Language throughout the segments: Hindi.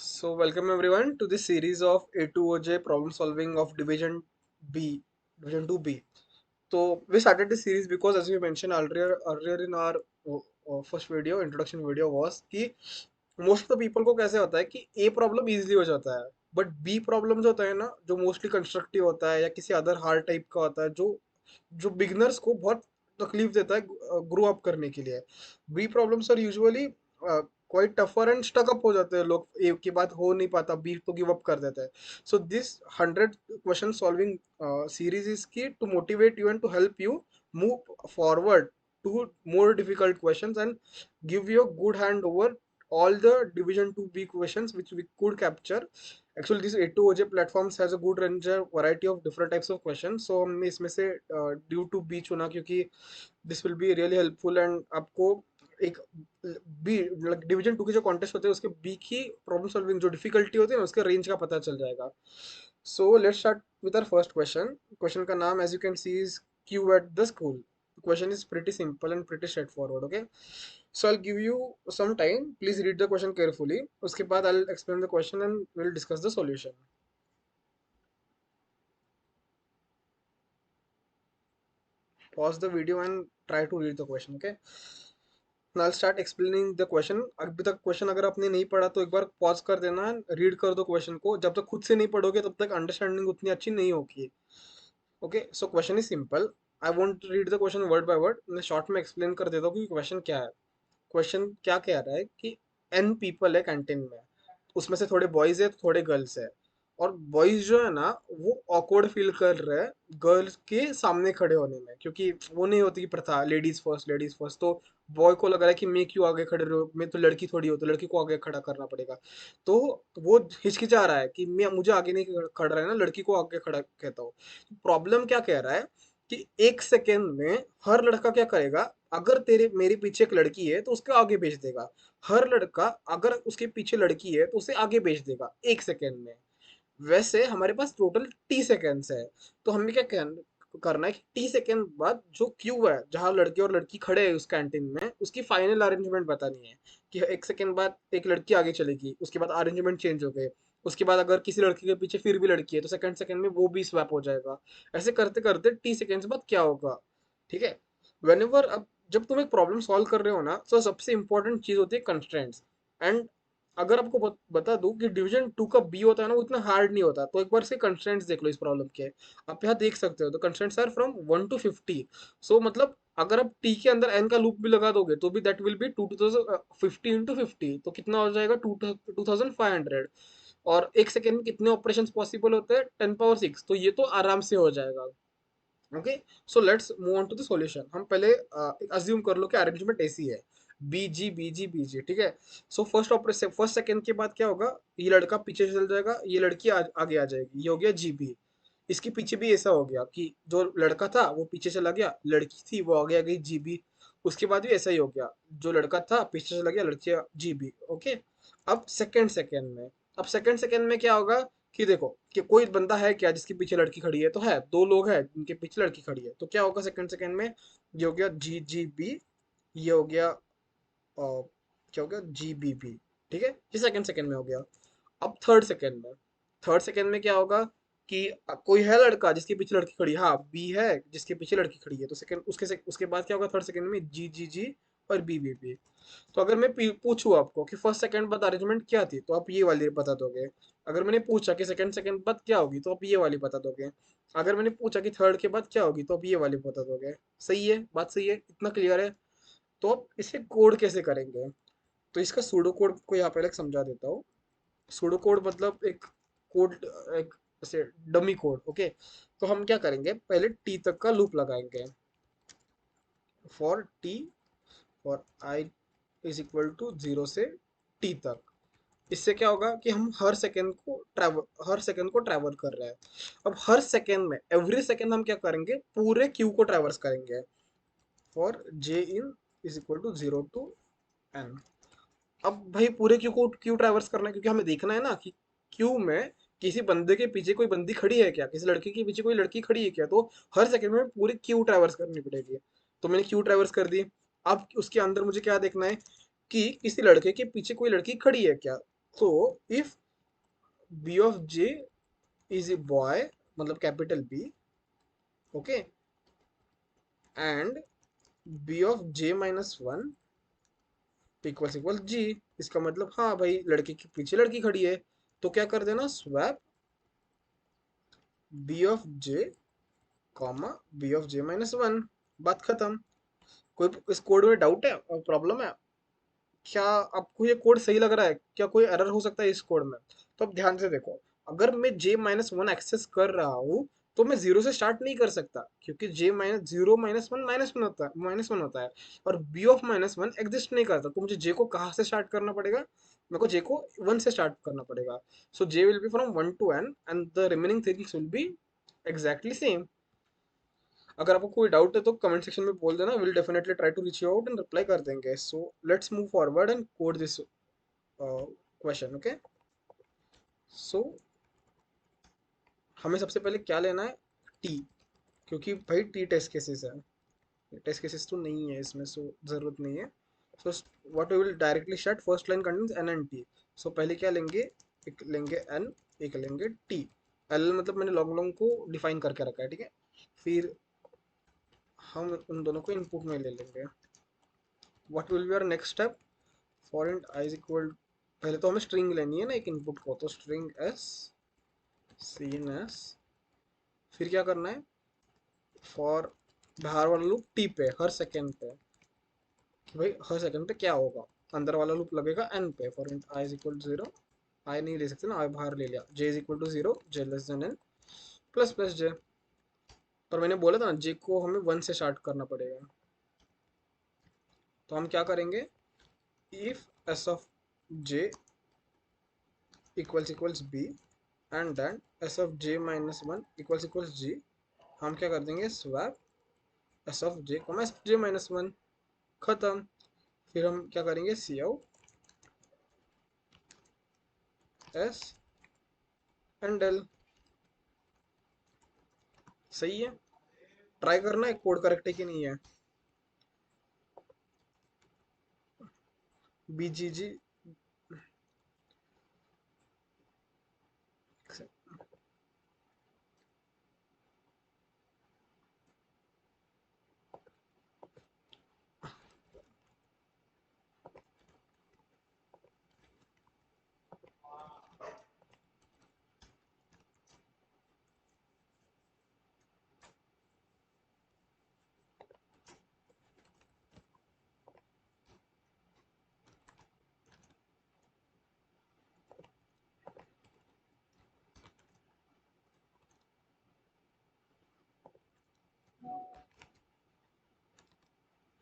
So welcome everyone to this series of A2OJ problem solving of B, Division 2B. So we started this series because as we mentioned earlier in our first video, introduction video was कि most of the people को कैसे होता है कि A प्रॉब्लम easily हो जाता है बट B प्रॉब्लम जो होता है ना जो मोस्टली कंस्ट्रक्टिव होता है या किसी अदर हार्ड टाइप का होता है जो जो बिगनर्स को बहुत तकलीफ देता है ग्रो अप करने के लिए B problems are usually quite tougher and stuck up हो जाते हैं लोग ए की बात हो नहीं पाता बी तो गिव अप कर देते हैं so this 100 question solving series is key to motivate you and to help you move forward to more difficult questions and give you a good hand over all the division 2b questions which we could capture. Actually this A2OJ platforms has a good range variety of different types of questions, so हमने इसमें से ड्यू टू बी चुना क्योंकि this will be really helpful and आपको एक बी डिवीजन 2 के जो कॉन्टेस्ट होते हैं उसके बी की प्रॉब्लम सॉल्विंग जो डिफिकल्टी होती है ना उसके रेंज का पता चल जाएगा. So let's start with our first question. Question का नाम as you can see is queue at the school. The question is pretty simple and pretty straightforward. Okay, so I'll give you some time. Please read the question carefully. उसके बाद I'll explain the question and we'll discuss the solution. Pause the video and try to read the question. Okay. Now I'll start explaining the question. अभी तक क्वेश्चन अगर आपने नहीं पढ़ा तो एक बार पॉज कर देना, रीड कर दो क्वेश्चन को. जब तक खुद से नहीं पढ़ोगे तब तक अंडरस्टैंडिंग उतनी अच्छी नहीं होगी. Okay, so question is simple. I want read the question word by word. मैं शॉर्ट में एक्सप्लेन कर देता हूँ कि क्वेश्चन क्या है. क्वेश्चन क्या कह रहा है कि एन पीपल है कैंटीन में, उसमें से थोड़े बॉयज है थोड़े गर्ल्स है, और बॉयज जो है ना वो ऑकवर्ड फील कर रहे हैं गर्ल्स के सामने खड़े होने में क्योंकि वो नहीं होती कि प्रथा लेडीज फर्स्ट. तो बॉय को लग रहा है कि मैं क्यों आगे खड़े रहो, मैं तो लड़की थोड़ी हो तो लड़की को आगे खड़ा करना पड़ेगा. तो वो हिचकिचा रहा है कि मैं मुझे आगे नहीं खड़ा रहा है ना, लड़की को आगे खड़ा कहता हूँ. प्रॉब्लम क्या कह रहा है कि एक सेकेंड में हर लड़का क्या करेगा, अगर तेरे मेरे पीछे एक लड़की है तो उसके आगे भेज देगा. हर लड़का अगर उसके पीछे लड़की है तो उसे आगे भेज देगा एक सेकेंड में. वैसे हमारे पास टोटल टी सेकेंड्स है. तो हमें क्या करना है कि टी सेकेंड बाद जो क्यू है जहां लड़के और लड़की खड़े हैं उस कैंटीन में उसकी फाइनल अरेंजमेंट बतानी है कि एक सेकेंड बाद एक लड़की आगे चलेगी, उसके बाद अरेंजमेंट चेंज हो गए, उसके बाद अगर किसी लड़की के पीछे फिर भी लड़की है तो सेकंड सेकंड में वो भी स्वैप हो जाएगा. ऐसे करते करते टी सेकेंड्स बाद क्या होगा. ठीक है. वेन अब जब तुम एक प्रॉब्लम सॉल्व कर रहे हो ना तो सबसे इंपॉर्टेंट चीज होती है कंस्ट्रेंट्स. एंड अगर आपको बता दूं कि डिवीजन 2 का बी होता है ना वो इतना हार्ड नहीं होता, तो एक बार से कंस्ट्रेंट्स देख लो इस प्रॉब्लम के. आप यहाँ देख सकते हो तो कंस्ट्रेंट्स आर फ्रॉम 1 to 50. सो मतलब अगर आप टी के अंदर एन का लूप भी लगा दोगे तो भी दैट विल बी 50 इंटू 50, तो कितना हो जाएगा 2500. और एक सेकेंड में कितने ऑपरेशंस पॉसिबल होते हैं 10 पावर 6, तो ये तो आराम से हो जाएगा. Okay, so let's move on to the solution. हम पहले अज्यूम कर लो कि अरेंजमेंट ऐसी है बी जी. ठीक है. सो फर्स्ट सेकंड के बाद क्या होगा, ये लड़का पीछे चल जाएगा, ये लड़की आगे आ जाएगी, ये हो गया जी बी. इसके पीछे भी ऐसा हो गया कि जो लड़का था वो पीछे चला गया, लड़की थी वो आगे आ गई जी बी. उसके बाद भी ऐसा ही हो गया, जो लड़का था पीछे चला गया, लड़की जी बी. ओके. अब सेकंड सेकंड में क्या होगा कि देखो कि कोई बंदा है क्या जिसके पीछे लड़की खड़ी है, तो है दो लोग हैं जिनके पीछे लड़की खड़ी है, तो क्या होगा सेकंड सेकंड में, ये हो गया जी जी बी, ये हो गया क्या हो गया जी बी बी. ठीक है, ये सेकंड सेकंड में हो गया. अब थर्ड सेकंड में क्या होगा कि कोई है लड़का जिसके पीछे लड़की खड़ी है, हाँ बी है जिसके पीछे लड़की खड़ी है, तो उसके बाद क्या होगा थर्ड सेकंड में जी जी जी और बी बी बी. तो अगर मैं पूछूं आपको कि फर्स्ट सेकंड बाद अरेंजमेंट क्या थी तो आप ये वाली बता दोगे. अगर मैंने पूछा कि सेकंड सेकंड बाद क्या होगी तो आप ये वाली बता दोगे. अगर मैंने पूछा कि थर्ड के बाद क्या होगी तो आप ये वाली बता दोगे. सही है, बात सही है, इतना क्लियर है. तो अब इसे कोड कैसे करेंगे, तो इसका सूडो कोड को यहाँ पहले समझा देता हूँ. सूडो कोड मतलब एक कोड, एक जैसे डमी कोड. ओके, तो हम क्या करेंगे, पहले टी तक का लूप लगाएंगे. For t, for i is equal to 0 से टी तक. इससे क्या होगा कि हम हर सेकंड को ट्रैवल कर रहे हैं. अब हर सेकंड में एवरी सेकंड हम क्या करेंगे, पूरे क्यू को ट्रैवर्स करेंगे. For j in is equal to 0 to n. अब भाई पूरे क्यू ट्रैवर्स करना है क्योंकि हमें देखना है ना कि क्यू में किसी बंदे के पीछे कोई बंदी खड़ी है क्या, किसी लड़की के पीछे कोई लड़की खड़ी है क्या. तो हर सेकंड में पूरी क्यू ट्रैवर्स करनी पड़ेगी. तो मैंने क्यू ट्रैवर्स कर दी. अब उसके अंदर मुझे क्या देखना है कि किसी लड़के के पीछे कोई लड़की खड़ी है क्या. तो if B of J is a boy, मतलब capital B, okay, and B of J minus one equals equal G, इसका मतलब हाँ भाई लड़के के पीछे लड़की खड़ी है, तो क्या कर देना, swap b of j comma b of J minus one, बात खत्म। कोई इस कोड में डाउट है और प्रॉब्लम है? क्या आपको ये कोड सही लग रहा है? क्या कोई एरर हो सकता है इस कोड में? तो अब ध्यान से देखो, अगर मैं j माइनस वन एक्सेस कर रहा हूँ तो मैं जीरो से स्टार्ट नहीं कर सकता, क्योंकि j minus zero minus one होता है, और b of minus one exist नहीं करता, तो मुझे j को कहाँ से स्टार्ट करना पड़ेगा? मेरे को j को वन से स्टार्ट करना पड़ेगा। सो j will be from one two n and the remaining things will be exactly same. अगर आपको कोई डाउट है तो कमेंट सेक्शन में बोल देना, will definitely try to reach you out and reply कर देंगे। So let's move forward and code this question, okay. So हमें सबसे पहले क्या लेना है, टी, क्योंकि भाई टी टेस्ट केसेस है, टेस्ट केसेस तो नहीं है इसमें, सो जरूरत नहीं है। So what we will directly start, first line contains N and T. So पहले क्या लेंगे, एक लेंगे एन, एक लेंगे टी। एल मतलब मैंने लॉन्ग लॉन्ग को डिफाइन करके रखा है, ठीक है। फिर हम उन दोनों को इनपुट में ले लेंगे। What will be our next step, for int I is equal, पहले तो हमें स्ट्रिंग लेनी है ना एक इनपुट को, तो string s cin s. फिर क्या करना है, फॉर बाहर वाला लूप टी पे, हर सेकेंड पे, कि भाई हर सेकंड पे क्या होगा। अंदर वाला लूप लगेगा एन पे, for int I is equal to zero, I नहीं ले सकते ना, आई बाहर ले लिया, J is equal to zero, J less than N, plus plus J. पर मैंने बोला था ना जे को हमें वन से स्टार्ट करना पड़ेगा, तो हम क्या करेंगे, if S of J equals B and then S of J minus one equals G, हम क्या कर देंगे, swap S of J S of J minus one, खत्म। फिर हम क्या करेंगे, C out S and L. सही है, ट्राई करना है कोड करेक्ट है कि नहीं है। बी जी जी,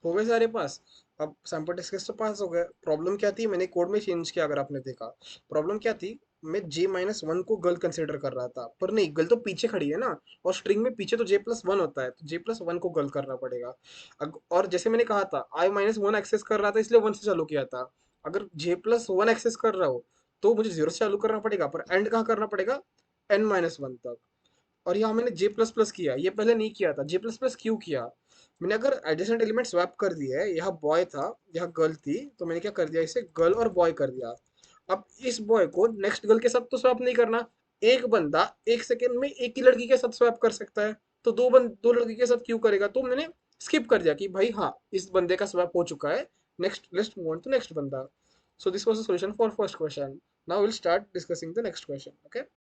हो गए सारे पास। अब सैम्पल टेस्ट केस तो पास हो गए। प्रॉब्लम क्या थी, मैंने कोड में चेंज किया, अगर आपने देखा प्रॉब्लम क्या थी, मैं जे माइनस वन को गर्ल कंसिडर कर रहा था, पर नहीं, गर्ल तो पीछे खड़ी है ना, और स्ट्रिंग में पीछे तो जे प्लस वन होता है, तो जे प्लस वन को गर्ल करना पड़ेगा। और जैसे मैंने कहा था आई माइनस वन एक्सेस कर रहा था, इसलिए वन से चालू किया था। अगर जे प्लस वन एक्सेस कर रहा हो तो मुझे जीरो से चालू करना पड़ेगा, पर एंड कहाँ करना पड़ेगा, एन माइनस वन तक। और यहाँ मैंने जे प्लस प्लस किया, ये पहले नहीं किया था। जे प्लस प्लस क्यों किया, मैंने अगर एडजेसेंट एलिमेंट स्वैप कर दिया है, यहाँ बॉय था यहाँ गर्ल थी, तो मैंने क्या कर दिया, इसे गर्ल और बॉय कर दिया। अब इस बॉय को नेक्स्ट गर्ल के साथ तो स्वैप नहीं करना, एक बंदा एक सेकेंड में एक ही लड़की के साथ स्वैप कर सकता है, तो दो लड़की के साथ क्यों करेगा, तो मैंने स्किप कर दिया कि भाई हाँ इस बंदे का स्वैप हो चुका है, next let's move on to next बंदा। So this was the solution for first question. Now will start discussing the next question, okay.